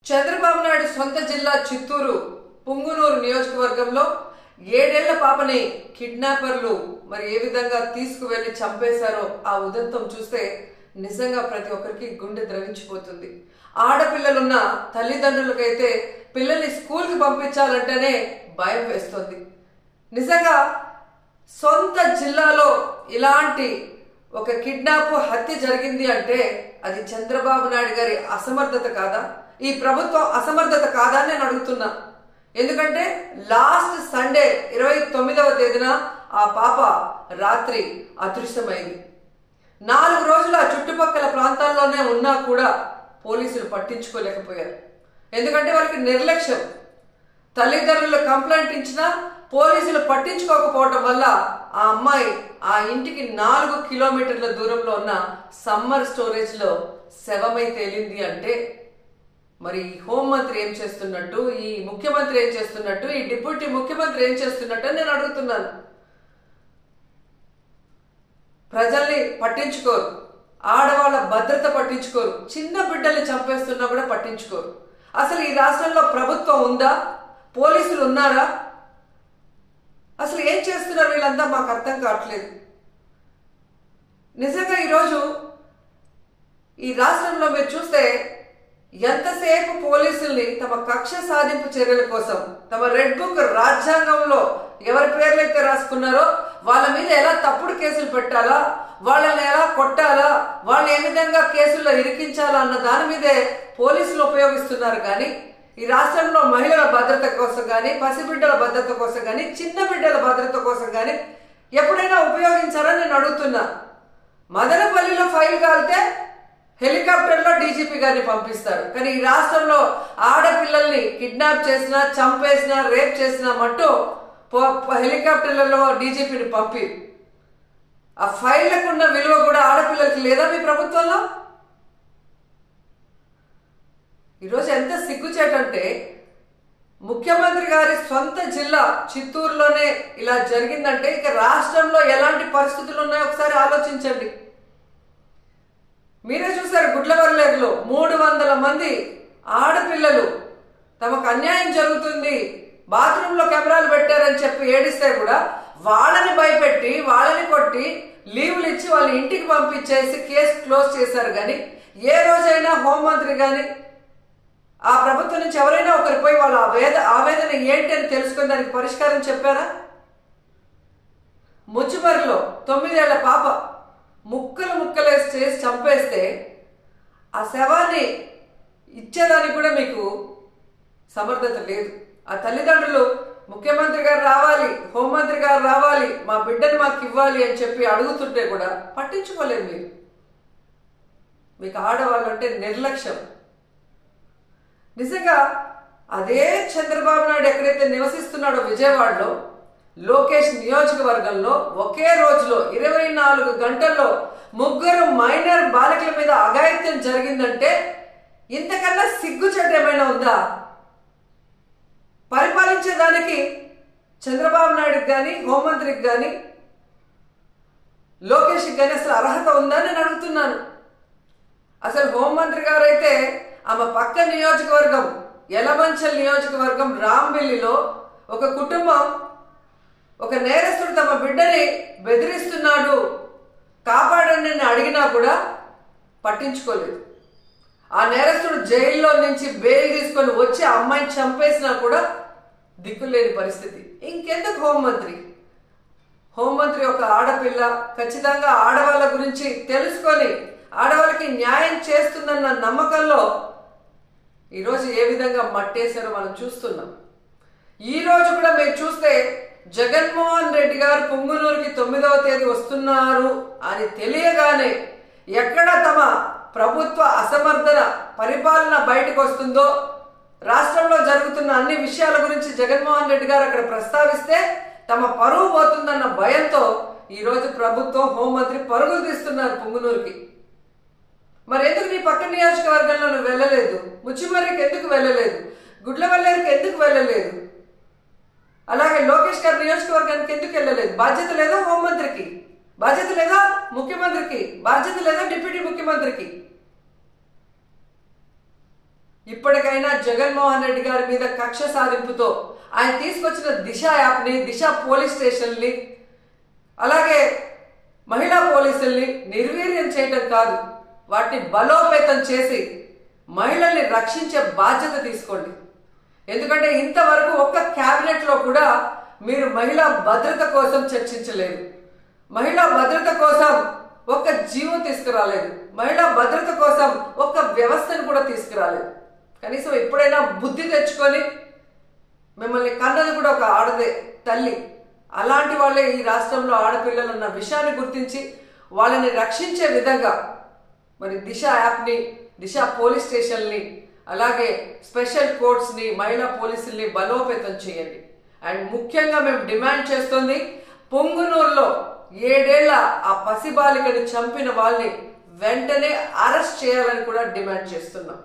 చంద్రబాబు నాయుడు సొంత జిల్లా చిత్తూరు పుంగునూరు నియోజకవర్గంలో 7 ఏళ్ల పాపని కిడ్నాపర్లు మరి ఏ విధంగా తీసుకువెళ్లి చంపేశారో ఆ ఉదంతం చూస్తే నిజంగా ప్రతి ఒక్కరికి గుండె ద్రవించిపోతుంది. ఆడపిల్లలున్న తల్లిదండ్రులకైతే పిల్లల్ని స్కూల్కి పంపించాలంటేనే భయం వేస్తుంది. నిజంగా సొంత జిల్లాలో ఇలాంటి ఒక కిడ్నాప్ హత్య జరిగింది అంటే అది చంద్రబాబు నాయుడు గారి అసమర్థత కాదా, ఈ ప్రభుత్వం అసమర్థత కాదా అని నేను అడుగుతున్నా. ఎందుకంటే లాస్ట్ సండే 29వ తేదీన ఆ పాప రాత్రి అదృశ్యమైంది. 4 రోజులు ఆ చుట్టుపక్కల ప్రాంతాల్లోనే ఉన్నా కూడా పోలీసులు పట్టించుకోలేకపోయారు. ఎందుకంటే వాళ్ళకి నిర్లక్ష్యం. తల్లిదండ్రులు కంప్లైంట్ ఇచ్చినా పోలీసులు పట్టించుకోకపోవటం వల్ల ఆ అమ్మాయి ఆ ఇంటికి 4 కిలోమీటర్ల దూరంలో ఉన్న సమ్మర్ స్టోరేజ్ లో శవమై తేలింది అంటే మరి హోంమంత్రి ఏం చేస్తున్నట్టు, ఈ ముఖ్యమంత్రి ఏం చేస్తున్నట్టు, ఈ డిప్యూటీ ముఖ్యమంత్రి ఏం చేస్తున్నట్టు అని నేను అడుగుతున్నాను. ప్రజల్ని పట్టించుకోరు, ఆడవాళ్ళ భద్రత పట్టించుకోరు, చిన్న బిడ్డల్ని చంపేస్తున్నా కూడా పట్టించుకోరు. అసలు ఈ రాష్ట్రంలో ప్రభుత్వం ఉందా? పోలీసులు ఉన్నారా? అసలు ఏం చేస్తున్నారు వీళ్ళంతా మాకు అర్థం కావట్లేదు. నిజంగా ఈరోజు ఈ రాష్ట్రంలో మీరు చూస్తే ఎంతసేపు పోలీసుల్ని తమ కక్ష సాధింపు చర్యల కోసం, తమ రెడ్ బుక్ రాజ్యాంగంలో ఎవరి పేర్లైతే రాసుకున్నారో వాళ్ళ మీద ఎలా తప్పుడు కేసులు పెట్టాలా, వాళ్ళని ఎలా కొట్టాలా, వాళ్ళని ఏ విధంగా కేసుల్లో ఇరికించాలా అన్న దాని మీదే పోలీసులు ఉపయోగిస్తున్నారు. కానీ ఈ రాష్ట్రంలో మహిళల భద్రత కోసం కానీ, పసిబిడ్డల భద్రత కోసం కానీ, చిన్న బిడ్డల భద్రత కోసం కానీ ఎప్పుడైనా ఉపయోగించారని నేను అడుగుతున్నా. మదనపల్లిలో ఫైల్ కాలితే హెలికాప్టర్లో డీజీపీ గారిని పంపిస్తారు. కానీ ఈ రాష్ట్రంలో ఆడపిల్లల్ని కిడ్నాప్ చేసినా, చంపేసినా, రేప్ చేసినా మట్టు హెలికాప్టర్లలో డీజీపీని పంపి ఆ ఫైళ్లకు ఉన్న విలువ కూడా ఆడపిల్లలకి లేదా మీ ప్రభుత్వంలో? ఈరోజు ఎంత సిగ్గుచేటంటే ముఖ్యమంత్రి గారి సొంత జిల్లా చిత్తూరులోనే ఇలా జరిగిందంటే ఇక రాష్ట్రంలో ఎలాంటి పరిస్థితులు ఉన్నాయో ఒకసారి ఆలోచించండి. మీరే చూసారు, గుడ్లవర్లేరులో 300 మంది ఆడపిల్లలు తమకు అన్యాయం జరుగుతుంది, బాత్రూంలో కెమెరాలు పెట్టారని చెప్పి ఏడిస్తే కూడా వాళ్ళని భయపెట్టి, వాళ్ళని కొట్టి, లీవులు ఇచ్చి వాళ్ళ ఇంటికి పంపించేసి కేసు క్లోజ్ చేశారు. కానీ ఏ రోజైనా హోంమంత్రి కానీ ఆ ప్రభుత్వం నుంచి ఎవరైనా ఒకరు పోయి వాళ్ళ ఆవేదన ఏంటి అని తెలుసుకుని దానికి పరిష్కారం చెప్పారా? ముచ్చుమరిలో 9 ఏళ్ల పాప ముక్కలేసి చేసి చంపేస్తే ఆ శవాన్ని ఇచ్చేదానికి కూడా మీకు సమర్థత లేదు. ఆ తల్లిదండ్రులు ముఖ్యమంత్రి గారు రావాలి, హోంమంత్రి గారు రావాలి, మా బిడ్డను మాకు ఇవ్వాలి అని చెప్పి అడుగుతుంటే కూడా పట్టించుకోలేదు. మీకు ఆడవాళ్ళంటే నిర్లక్ష్యం. నిజంగా అదే చంద్రబాబు నాయుడు ఎక్కడైతే నివసిస్తున్నాడో విజయవాడలో లోకేష్ నియోజకవర్గంలో ఒకే రోజులో 24 గంటల్లో 3 మైనర్ బాలికల మీద అఘాయిత్యం జరిగిందంటే ఇంతకన్నా సిగ్గుచేటు ఏమైనా ఉందా? పరిపాలించేదానికి చంద్రబాబు నాయుడుకి కానీ, హోంమంత్రికి కానీ, లోకేష్కి కానీ అసలు అర్హత ఉందా నేను అడుగుతున్నాను. అసలు హోంమంత్రి గారు అయితే ఆమె పక్క నియోజకవర్గం యలమంచల్ నియోజకవర్గం రాంబిల్లిలో ఒక కుటుంబం ఒక నేరస్తుడు తమ బిడ్డని బెదిరిస్తున్నాడు, కాపాడండి అని అడిగినా కూడా పట్టించుకోలేదు. ఆ నేరస్తుడు జైల్లో నుంచి బెయిల్ తీసుకొని వచ్చి ఆ అమ్మాయిని చంపేసినా కూడా దిక్కులేని పరిస్థితి. ఇంకెందుకు హోంమంత్రి? హోంమంత్రి ఒక ఆడపిల్ల, ఖచ్చితంగా ఆడవాళ్ళ గురించి తెలుసుకొని ఆడవాళ్ళకి న్యాయం చేస్తుందన్న నమ్మకంలో ఈరోజు ఏ విధంగా మట్టేశారో మనం చూస్తున్నాం. ఈరోజు కూడా మీరు చూస్తే జగన్మోహన్ రెడ్డి గారు పుంగునూరుకి 9వ తేదీ వస్తున్నారు అని తెలియగానే ఎక్కడ తమ ప్రభుత్వ అసమర్థన పరిపాలన బయటకు వస్తుందో, రాష్ట్రంలో జరుగుతున్న అన్ని విషయాల గురించి జగన్మోహన్ రెడ్డి గారు అక్కడ ప్రస్తావిస్తే తమ పరువు పోతుందన్న భయంతో ఈరోజు ప్రభుత్వం, హోంమంత్రి పరుగులు తీస్తున్నారు పుంగునూరుకి. మరి ఎందుకు నీ పక్క నియోజకవర్గంలో నువ్వు వెళ్ళలేదు? ముచ్చిమర్రికి ఎందుకు వెళ్ళలేదు? గుడ్లవల్లేరుకి ఎందుకు వెళ్ళలేదు? అలాగే లోకేష్ గారి నియోజకవర్గానికి ఎందుకు వెళ్ళలేదు? బాధ్యత లేదా హోంమంత్రికి? బాధ్యత లేదా ముఖ్యమంత్రికి? బాధ్యత లేదా డిప్యూటీ ముఖ్యమంత్రికి? ఇప్పటికైనా జగన్మోహన్ రెడ్డి గారి మీద కక్ష సాధింపుతో ఆయన తీసుకొచ్చిన దిశ యాప్ని, దిశ పోలీస్ స్టేషన్ని, అలాగే మహిళా పోలీసుల్ని నిర్వీర్యం చేయటం కాదు, వాటిని బలోపేతం చేసి మహిళల్ని రక్షించే బాధ్యత తీసుకోండి. ఎందుకంటే ఇంతవరకు ఒక్క క్యాబినెట్లో కూడా మీరు మహిళా భద్రత కోసం చర్చించలేదు, మహిళా భద్రత కోసం ఒక్క జీవో తీసుకురాలేదు, మహిళా భద్రత కోసం ఒక్క వ్యవస్థను కూడా తీసుకురాలేదు. కనీసం ఎప్పుడైనా బుద్ధి తెచ్చుకొని, మిమ్మల్ని కన్నది కూడా ఒక ఆడదే తల్లి, అలాంటి వాళ్ళే ఈ రాష్ట్రంలో ఆడపిల్లలు ఉన్న విషయాన్ని గుర్తించి వాళ్ళని రక్షించే విధంగా మరి దిశ యాప్ని, దిశ పోలీస్ స్టేషన్ని, అలాగే స్పెషల్ కోర్ట్స్ని, మహిళా పోలీసుల్ని బలోపేతం చేయండి. అండ్ ముఖ్యంగా మేము డిమాండ్ చేస్తుంది, పొంగునూరులో 7 ఏళ్ల ఆ పసిబాలికని చంపిన వాళ్ళని వెంటనే అరెస్ట్ చేయాలని కూడా డిమాండ్ చేస్తున్నాం.